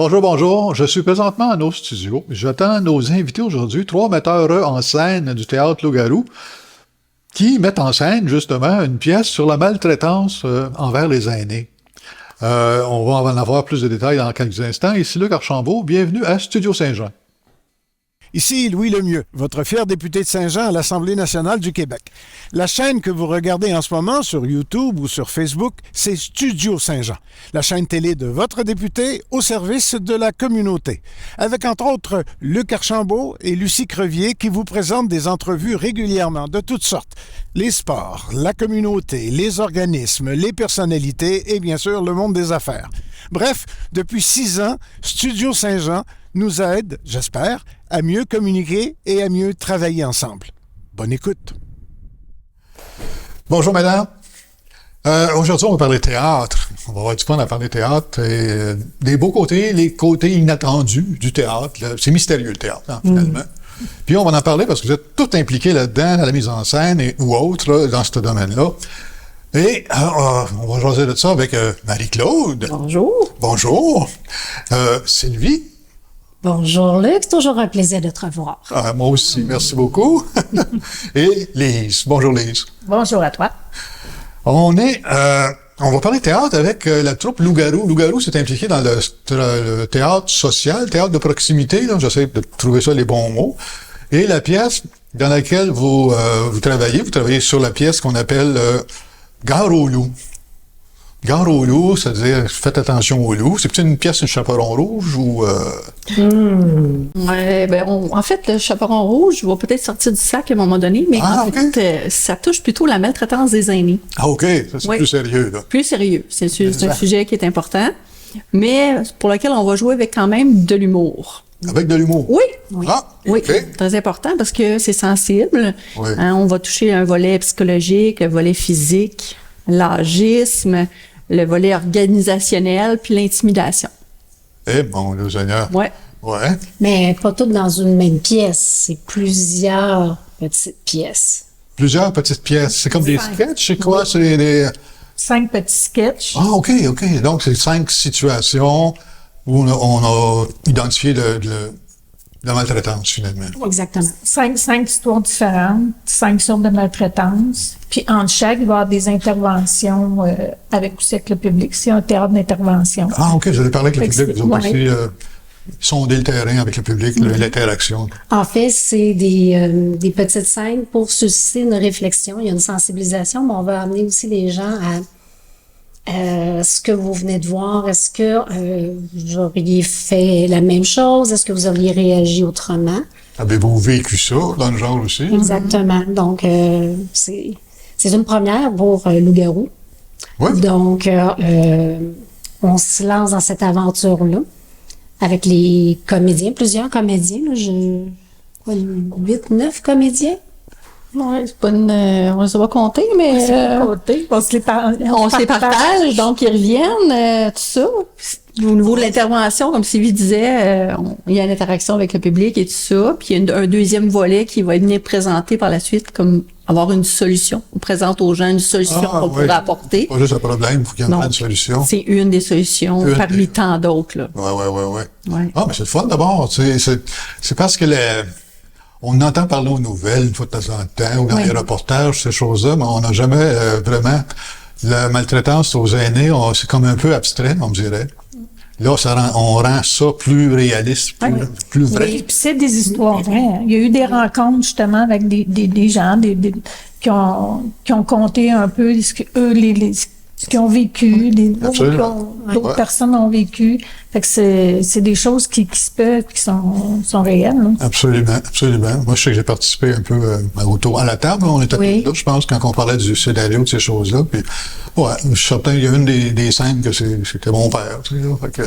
Bonjour, bonjour. Je suis présentement à nos studios. J'attends nos invités aujourd'hui, 3 metteurs en scène du théâtre Loup-Garou, qui mettent en scène, justement, une pièce sur la maltraitance envers les aînés. On va en avoir plus de détails dans quelques instants. Ici Luc Archambault, bienvenue à Studio Saint-Jean. Ici Louis Lemieux, votre fier député de Saint-Jean à l'Assemblée nationale du Québec. La chaîne que vous regardez en ce moment sur YouTube ou sur Facebook, c'est Studio Saint-Jean, la chaîne télé de votre député au service de la communauté. Avec entre autres Luc Archambault et Lucie Crevier qui vous présentent des entrevues régulièrement de toutes sortes. Les sports, la communauté, les organismes, les personnalités et bien sûr le monde des affaires. Bref, depuis 6 ans, Studio Saint-Jean nous aide, j'espère, à mieux communiquer et à mieux travailler ensemble. Bonne écoute. Bonjour, madame. Aujourd'hui, on va parler théâtre. On va avoir du fun à parler théâtre et des beaux côtés, les côtés inattendus du théâtre. Là. C'est mystérieux, le théâtre, hein, finalement. Puis on va en parler parce que vous êtes tout impliqués là-dedans, dans la mise en scène ou autre, là, dans ce domaine-là. Et on va jaser de ça avec Marie-Claude. Bonjour. Bonjour. Sylvie. Bonjour Luc, c'est toujours un plaisir de te revoir. Moi aussi, merci beaucoup. Et Lise. Bonjour Lise. Bonjour à toi. On va parler théâtre avec la troupe Loup-Garou. Loup-Garou s'est impliqué dans le théâtre social, théâtre de proximité, là, j'essaie de trouver ça les bons mots. Et la pièce dans laquelle vous travaillez sur la pièce qu'on appelle Gare aux loups. Gare aux loups, c'est-à-dire faites attention aux loups. C'est peut-être une pièce, un chaperon rouge ou... Ouais, en fait, le chaperon rouge va peut-être sortir du sac à un moment donné, mais en fait, ça touche plutôt la maltraitance des aînés. Ah, OK. Ça, c'est plus sérieux, là. Plus sérieux. C'est un sujet qui est important, mais pour lequel on va jouer avec quand même de l'humour. Avec de l'humour? Oui. Ah, oui. okay. Très important parce que c'est sensible. Oui. Hein, on va toucher un volet psychologique, le volet physique, l'agisme, le volet organisationnel, puis l'intimidation. Eh bon, le Seigneur. Ouais. Ouais. Mais pas toutes dans une même pièce, c'est plusieurs petites pièces. Plusieurs petites pièces. C'est comme des sketchs, c'est quoi? C'est des... 5 petits sketchs. Ah, OK. Donc, c'est 5 situations où on a identifié la maltraitance, finalement. Exactement. 5 histoires différentes, 5 sortes de maltraitance. Puis entre chaque, il va y avoir des interventions avec le public. C'est un théâtre d'intervention. Ah, OK, vous allez parler avec le public. Vous avez aussi sonder le terrain avec le public, l'interaction. En fait, c'est des petites scènes pour susciter une réflexion. Il y a une sensibilisation, mais on va amener aussi les gens à ce que vous venez de voir. Est-ce que vous auriez fait la même chose? Est-ce que vous auriez réagi autrement? Avez-vous vécu ça dans le genre aussi? Exactement. Donc, c'est une première pour Loup-Garou. Oui. Donc, on se lance dans cette aventure-là avec les comédiens, plusieurs comédiens. Là, 8, 9 comédiens. Ouais, c'est pas on les a pas comptés, mais On se les partage, donc ils reviennent, tout ça. Au niveau de l'intervention, comme Sylvie disait, il y a une interaction avec le public et tout ça. Puis il y a un deuxième volet qui va venir présenter par la suite, comme avoir une solution. On présente aux gens une solution qu'on pourrait apporter. Pas juste un problème, il faut qu'il y ait une solution. C'est une des solutions parmi tant d'autres, là. Ouais. Ah, mais c'est le fun d'abord. C'est parce que on entend parler aux nouvelles une fois de temps en temps, ou dans les reportages, ces choses-là, mais on n'a jamais vraiment... La maltraitance aux aînés, c'est comme un peu abstrait, on me dirait. Là, on rend ça plus réaliste, plus vrai. Oui, puis c'est des histoires vraies. Hein. Il y a eu des rencontres, justement, avec des gens qui ont conté un peu ce qu'ils ont vécu, d'autres personnes ont vécu. Fait que c'est des choses qui se peuvent, qui sont réelles. Là. Absolument. Moi, je sais que j'ai participé un peu autour à la table. On était là, je pense, quand on parlait du scénario, de ces choses-là. Puis, je suis certain qu'il y a une des scènes que c'était mon père. Tu sais, là. Fait que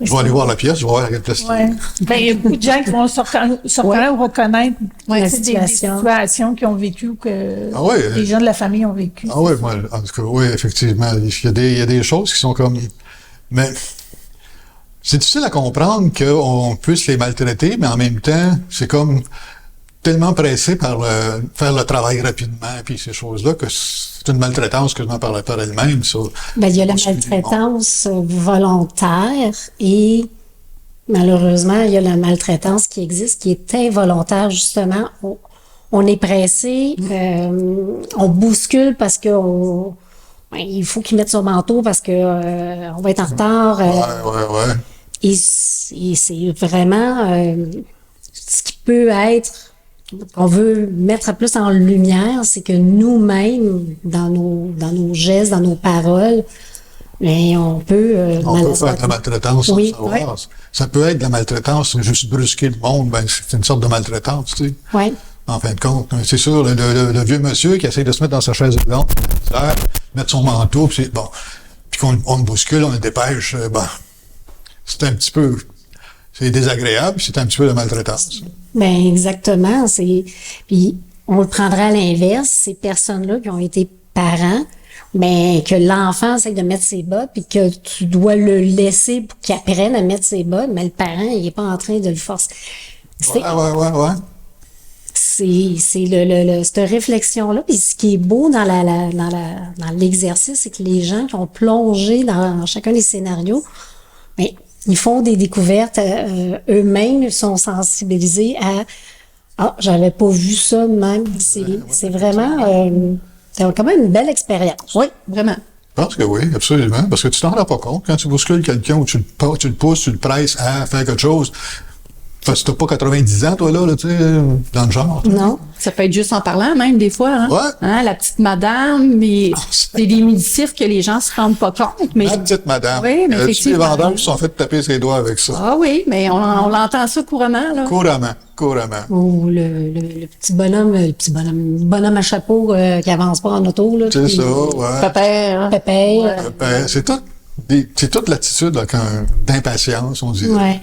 je vais aller voir la pièce, je vais voir à quelle place. Il y a beaucoup de gens qui vont sortir reconnaître des situations qu'ils ont vécues, que les gens de la famille ont vécues. Ah oui, moi, en tout cas, oui, effectivement. Il y a des choses qui sont comme... Mais c'est difficile à comprendre qu'on puisse les maltraiter, mais en même temps, c'est comme tellement pressé par faire le travail rapidement, puis ces choses-là, que c'est une maltraitance que je m'en parlais par elle-même, ça. Ben, il y a la maltraitance volontaire et malheureusement, il y a la maltraitance qui existe, qui est involontaire, justement. On est pressé, on bouscule parce que il faut qu'il mette son manteau parce que on va être en retard. Ouais. Et c'est vraiment ce qui peut être, qu'on veut mettre plus en lumière, c'est que nous-mêmes, dans nos gestes, dans nos paroles, mais on peut faire de la maltraitance oui, sans savoir. Ça peut être de la maltraitance, juste brusquer le monde, c'est une sorte de maltraitance, tu sais. Oui. En fin de compte, c'est sûr, le vieux monsieur qui essaie de se mettre dans sa chaise roulante, mettre son manteau, puis qu'on le bouscule, on le dépêche, c'est un petit peu, c'est désagréable, c'est un petit peu de maltraitance. Ben exactement. Puis on le prendra à l'inverse, ces personnes-là qui ont été parents, mais que l'enfant essaie de mettre ses bottes, puis que tu dois le laisser pour qu'il apprenne à mettre ses bottes, mais le parent, il est pas en train de le forcer. Ouais. C'est cette réflexion-là. Puis ce qui est beau dans dans l'exercice, c'est que les gens qui ont plongé dans chacun des scénarios, ben, ils font des découvertes, eux-mêmes sont sensibilisés à j'avais pas vu ça de même. C'est vraiment c'est quand même une belle expérience. Oui, vraiment. Je pense que oui, absolument. Parce que tu t'en rends pas compte quand tu bouscules quelqu'un ou tu le pousses, tu le presses à faire quelque chose. Parce que t'as pas 90 ans, toi, là, tu sais, dans le genre. Non. Ça peut être juste en parlant, même, des fois. Hein? Ouais. Hein, la petite madame, mais c'est des médicifs que les gens se rendent pas compte. Mais... La petite madame. Oui, mais effectivement. Les vendeurs qui se sont fait taper ses doigts avec ça. Ah oui, mais on l'entend ça couramment, là. Couramment. Ou le petit bonhomme à chapeau qui avance pas en auto, là. C'est ça, ouais. Pépère. Pépère. C'est toute l'attitude là, d'impatience, on dirait. Ouais.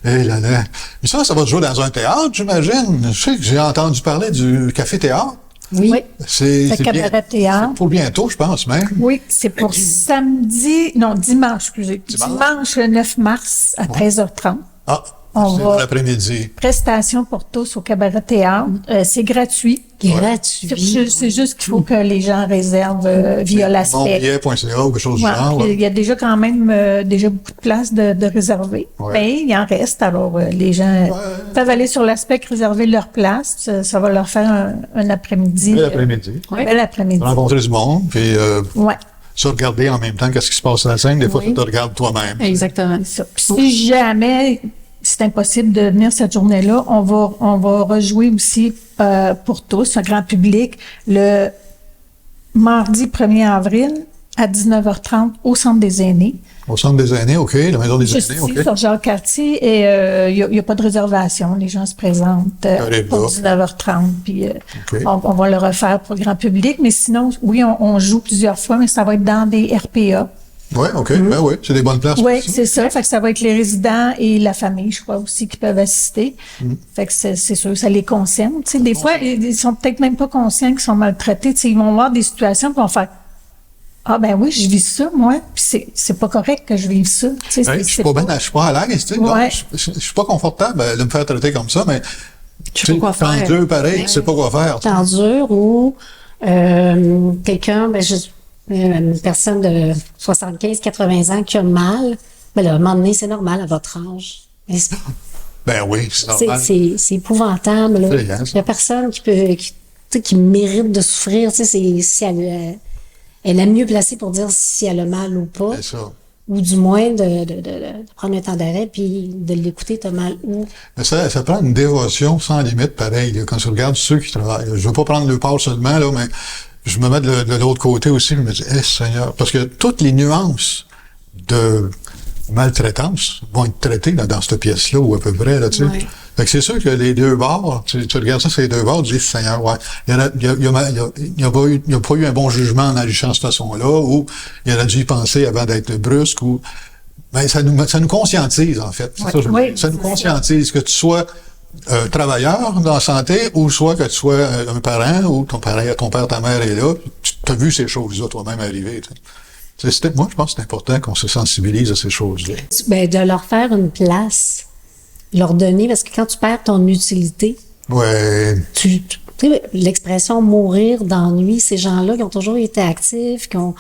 Eh là là. Mais ça va se jouer dans un théâtre, j'imagine. Je sais que j'ai entendu parler du café-théâtre. Oui. C'est cabaret théâtre. C'est pour bientôt, je pense, même. Oui, c'est pour dimanche, excusez. Dimanche le 9 mars à 13h30. Ah, On c'est va- l'après-midi. Prestation pour tous au cabaret théâtre. C'est gratuit. Gratuit. C'est juste qu'il faut que les gens réservent via l'aspect. Monbillet.ca ou quelque chose du Ouais, genre. puis Ouais. il y a déjà quand même déjà beaucoup de places de réserver. Ouais. Mais il en reste, alors les gens peuvent aller sur l'aspect réserver leur place. Ça va leur faire un après-midi. L'après-midi. Bel après-midi. Rencontrer du monde, puis Ouais. se regarder en même temps qu'est-ce qui se passe à la scène. Des fois, Oui. tu te regardes toi-même. Exactement. C'est ça. Puis si jamais c'est impossible de venir cette journée-là, on va rejouer aussi pour tous, un grand public, le mardi 1er avril à 19h30 au Centre des aînés. Au centre des aînés, OK. La maison des Juste aînés, ici, OK. sur Jacques-Cartier, et il n'y a pas de réservation. Les gens se présentent Allez, pour là. 19h30, puis OK. on va le refaire pour le grand public. Mais sinon, oui, on joue plusieurs fois, mais ça va être dans des RPA. Oui, OK. Ben oui, c'est des bonnes places. Oui, pour ça. c'est ça. Fait que ça va être les résidents et la famille, je crois aussi, qui peuvent assister. Fait que c'est sûr, ça les concerne. Tu sais, des fois, ils sont peut-être même pas conscients qu'ils sont maltraités. Tu sais, ils vont voir des situations puis vont faire ah ben oui, je vis ça, moi. Puis c'est pas correct que je vive ça. Tu sais, Hey, je suis pas à l'aise, tu sais. Ouais. Je suis pas confortable de me faire traiter comme ça, mais Je sais pas quoi faire. Dieu, pareil, tu sais pas quoi faire. Temps dur ou quelqu'un, une personne de 75-80 ans qui a mal, ben là, à un moment donné, c'est normal à votre âge. Mais Ben oui, c'est normal. c'est épouvantable. Là. C'est, hein, ça. Il y a personne qui mérite de souffrir. Tu sais, si elle est mieux placée pour dire si elle a mal ou pas. C'est ça. Ou du moins de prendre un temps d'arrêt puis de l'écouter, t'as mal où. Mais ça prend une dévotion sans limite, pareil, là, quand tu regardes ceux qui travaillent. Je veux pas prendre le part seulement, là, mais je me mets de l'autre côté aussi, je me dis, Seigneur, parce que toutes les nuances de maltraitance vont être traitées dans cette pièce-là, ou à peu près, là, tu sais. Ouais. Fait que c'est sûr que les deux bords, tu regardes ça, c'est les deux bords, tu dis, Seigneur, ouais, il n'y a pas eu un bon jugement en agissant de cette façon-là, ou il aurait dû y penser avant d'être brusque, ou, ben, ça nous conscientise, en fait. C'est ça, je veux Oui, dire. Ça nous c'est conscientise que tu sois travailleur dans la santé, ou soit que tu sois un parent, ou ton père, ta mère est là, tu as vu ces choses-là toi-même arriver. Moi, je pense que c'est important qu'on se sensibilise à ces choses-là. Ben, de leur faire une place, leur donner, parce que quand tu perds ton utilité, Ouais. tu sais, l'expression mourir d'ennui, ces gens-là qui ont toujours été actifs, qui ont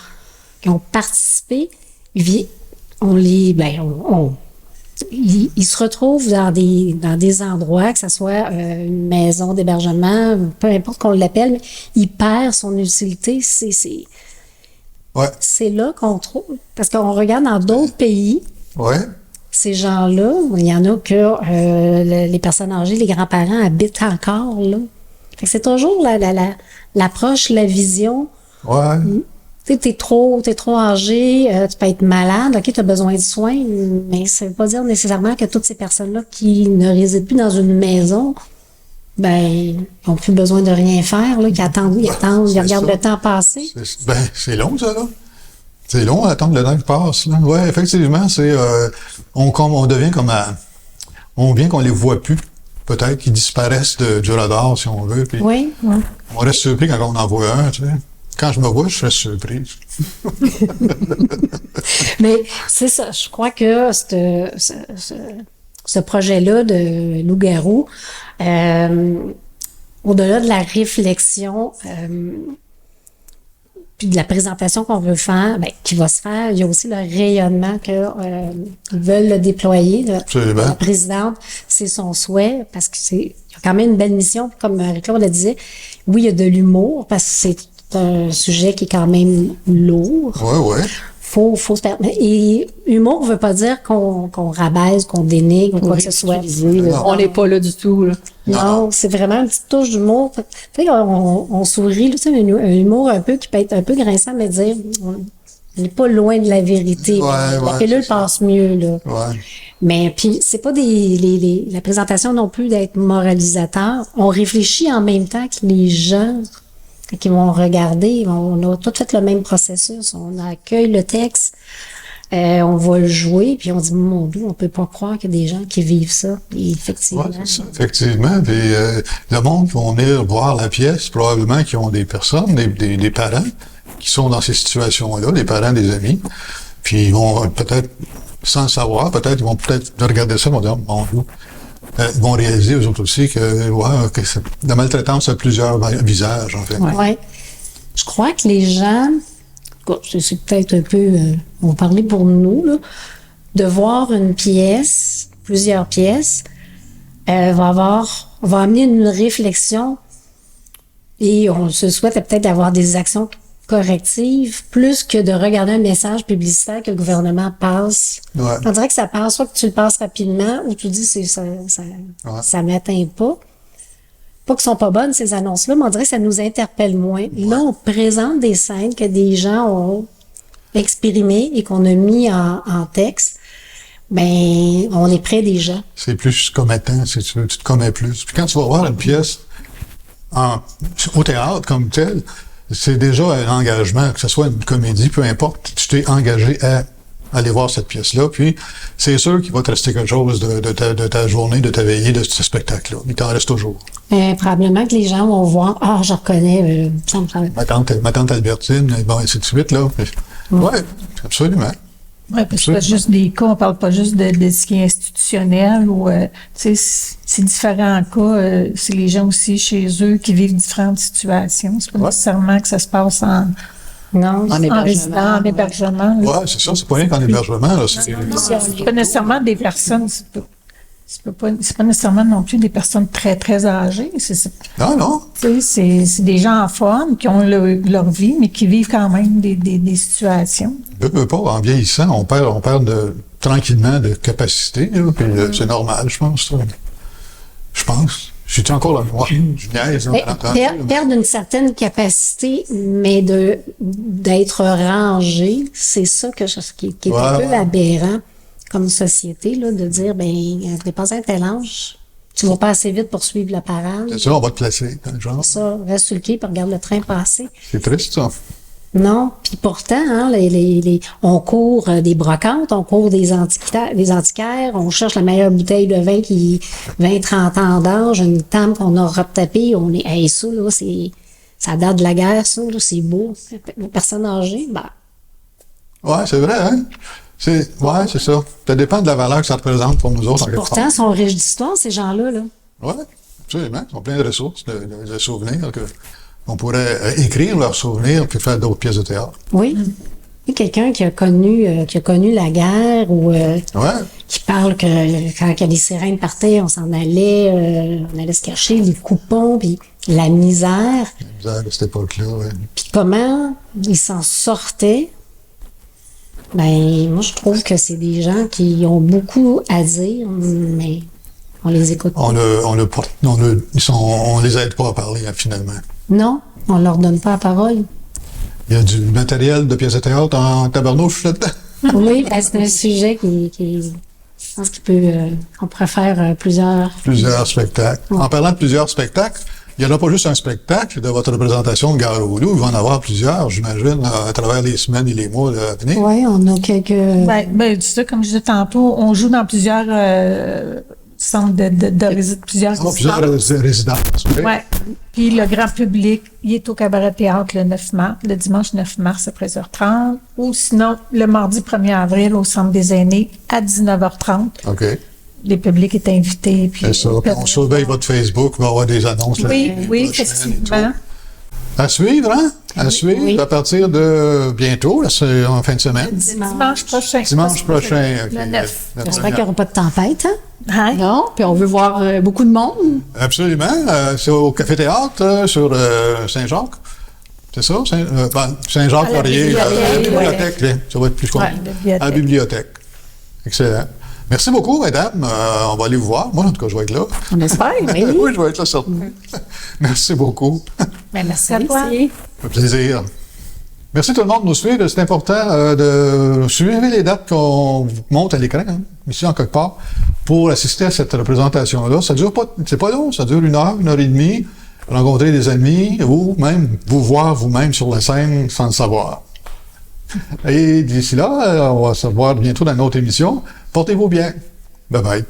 participé, on il se retrouve dans des endroits, que ce soit une maison d'hébergement, peu importe qu'on l'appelle, mais il perd son utilité. C'est là qu'on trouve. Parce qu'on regarde dans d'autres pays, ces gens-là, il y en a que les personnes âgées, les grands-parents habitent encore là. Fait que c'est toujours l'approche, la vision. Ouais. Tu sais, t'es trop âgé, tu peux être malade, ok, tu as besoin de soins, mais ça veut pas dire nécessairement que toutes ces personnes-là qui ne résident plus dans une maison, ben, ont plus besoin de rien faire, là, qui attendent, ils regardent le temps passer. C'est long, ça, là. C'est long à attendre le temps qui passe, là. Ouais, effectivement, on devient comme on vient qu'on les voit plus. Peut-être qu'ils disparaissent du radar, si on veut. Puis oui. On reste surpris quand on en voit un, tu sais. Quand je me vois, je reste surprise. Mais c'est ça, je crois que ce projet-là de loup-garou, au-delà de la réflexion, puis de la présentation qu'on veut faire, qui va se faire, il y a aussi le rayonnement qu'ils veulent le déployer. Absolument. La présidente, c'est son souhait, parce que il y a quand même une belle mission, comme Marie-Claude le disait. Oui, il y a de l'humour, parce que c'est un sujet qui est quand même lourd. Oui. Faut se permettre. Et humour veut pas dire qu'on rabaisse, qu'on dénigre ou quoi que ce soit. On n'est pas là du tout, là. Non, c'est vraiment une petite touche d'humour. Tu sais, on sourit, tu sais, un humour un peu qui peut être un peu grinçant, mais dire, on n'est pas loin de la vérité. La pilule passe mieux, là. Ouais. Mais puis, c'est pas la présentation non plus d'être moralisateur. On réfléchit en même temps que les gens qui vont regarder. On a tout fait le même processus. On accueille le texte, on va le jouer, puis on dit, mon Dieu, on peut pas croire qu'il y a des gens qui vivent ça. Et effectivement. Oui, c'est ça, effectivement. Puis le monde qui vont venir voir la pièce, probablement qui ont des personnes, des parents qui sont dans ces situations-là, des parents, des amis. Puis ils vont peut-être, sans le savoir, ils vont peut-être regarder ça, ils vont dire, mon Dieu. Ils vont réaliser, eux autres aussi, que la maltraitance a plusieurs visages, en fait. Oui. Je crois que les gens, c'est peut-être un peu, on va parler pour nous, là, de voir une pièce, plusieurs pièces, va amener une réflexion et on se souhaite peut-être d'avoir des actions correctives plus que de regarder un message publicitaire que le gouvernement passe. Ouais. On dirait que ça passe, soit que tu le passes rapidement ou tu dis ça m'atteint pas. Pas qu'ils sont pas bonnes, ces annonces-là, mais on dirait que ça nous interpelle moins. Ouais. Là, on présente des scènes que des gens ont exprimées et qu'on a mis en texte. Ben, on est près des gens. C'est plus commettant, si tu veux, tu te commets plus. Puis quand tu vas voir une pièce au théâtre comme tel, c'est déjà un engagement, que ce soit une comédie, peu importe, tu t'es engagé à aller voir cette pièce-là, puis c'est sûr qu'il va te rester quelque chose de ta journée, de ta veillée, de ce spectacle-là. Il t'en reste toujours. Probablement que les gens vont voir, je reconnais, ma tante Albertine, bon, ainsi de suite, là. Oui, absolument. Oui, parce que c'est juste des cas, on parle pas juste de ce qui est institutionnel ou, tu sais, c'est différents cas, c'est les gens aussi chez eux qui vivent différentes situations. C'est pas nécessairement que ça se passe en résidence, en hébergement. Oui, c'est ça, c'est pas rien qu'en hébergement, là. C'est pas nécessairement des personnes, c'est pas nécessairement non plus des personnes très, très âgées. Non. C'est des gens en forme qui ont leur vie, mais qui vivent quand même des situations. Pas, en vieillissant, on perd tranquillement de capacité, là, puis c'est normal, je pense. Je pense. J'ai-tu encore la mémoire? Perdre une certaine capacité, mais d'être rangé, c'est ça qui est un peu aberrant comme société, là, de dire, dépassé un tel âge, tu vas pas assez vite pour suivre la parade. C'est ça, on va te placer dans le genre. C'est ça, reste sur le quai et regarde le train passer. C'est triste, ça. Non, puis pourtant, on court des brocantes, on court des antiquaires, on cherche la meilleure bouteille de vin qui 20-30 ans d'âge, une table qu'on a retapée, on est, ça, là, ça date de la guerre, ça, là, c'est beau. Les personnes âgées, Ouais, c'est vrai, hein? C'est ça. Ça dépend de la valeur que ça représente pour nous autres. Pourtant, ils sont riches d'histoire, ces gens-là, là. Oui, absolument. Ils ont plein de ressources, de souvenirs, on pourrait écrire leurs souvenirs puis faire d'autres pièces de théâtre. Oui. quelqu'un qui a connu la guerre ou Ouais. qui parle que quand les sirènes partaient, on s'en allait, on allait se cacher, les coupons, puis la misère, À cette époque-là, ouais. puis comment ils s'en sortaient. Ben, moi, je trouve que c'est des gens qui ont beaucoup à dire, mais on les écoute pas. On les aide pas à parler, hein, finalement. Non, on leur donne pas la parole. Il y a du matériel de pièces de théâtre en tabarnouche là-dedans. Oui, ben, c'est un sujet je pense qu'on pourrait faire plusieurs. Plusieurs spectacles. En parlant de plusieurs spectacles, il n'y en a pas juste un spectacle de votre représentation de Gare-au-Loup. Il va en avoir plusieurs, j'imagine, à travers les semaines et les mois à venir. Oui, on a quelques. Ben, c'est ça, comme je disais tantôt, on joue dans plusieurs centres plusieurs Résidences. Oui. Ouais. Puis le grand public, il est au Cabaret Théâtre le dimanche 9 mars à 13h30, ou sinon le mardi 1er avril au Centre des aînés à 19h30. OK. Les publics est invité. Puis C'est ça. Puis on surveille votre Facebook, on va avoir des annonces. Oui, l'année oui, prochaine et effectivement. tout. À suivre, hein? À suivre oui. à partir de bientôt, là, c'est en fin de semaine. Dimanche prochain. Dimanche prochain. OK. Le 9. J'espère qu'il n'y aura pas de tempête, hein? Hein? Non, puis on veut voir beaucoup de monde. Absolument. C'est au Café Théâtre sur Saint-Jacques. C'est ça? Saint-Jacques-Laurier. À la bibliothèque. Là. Ça va être plus connu. À la bibliothèque. Excellent. Merci beaucoup, mesdames. On va aller vous voir. Moi, en tout cas, je vais être là. On espère. Oui, je vais être là, certain. Merci beaucoup. Ben, merci à toi. Ça fait plaisir. Merci tout le monde de nous suivre. C'est important de suivre les dates qu'on vous montre à l'écran, hein, ici en quelque part, pour assister à cette représentation-là. Ça dure pas, c'est pas long, ça dure 1 heure et demie. Rencontrer des amis, ou même vous voir vous-même sur la scène sans le savoir. Et d'ici là, on va se voir bientôt dans une autre émission. Portez-vous bien. Bye bye.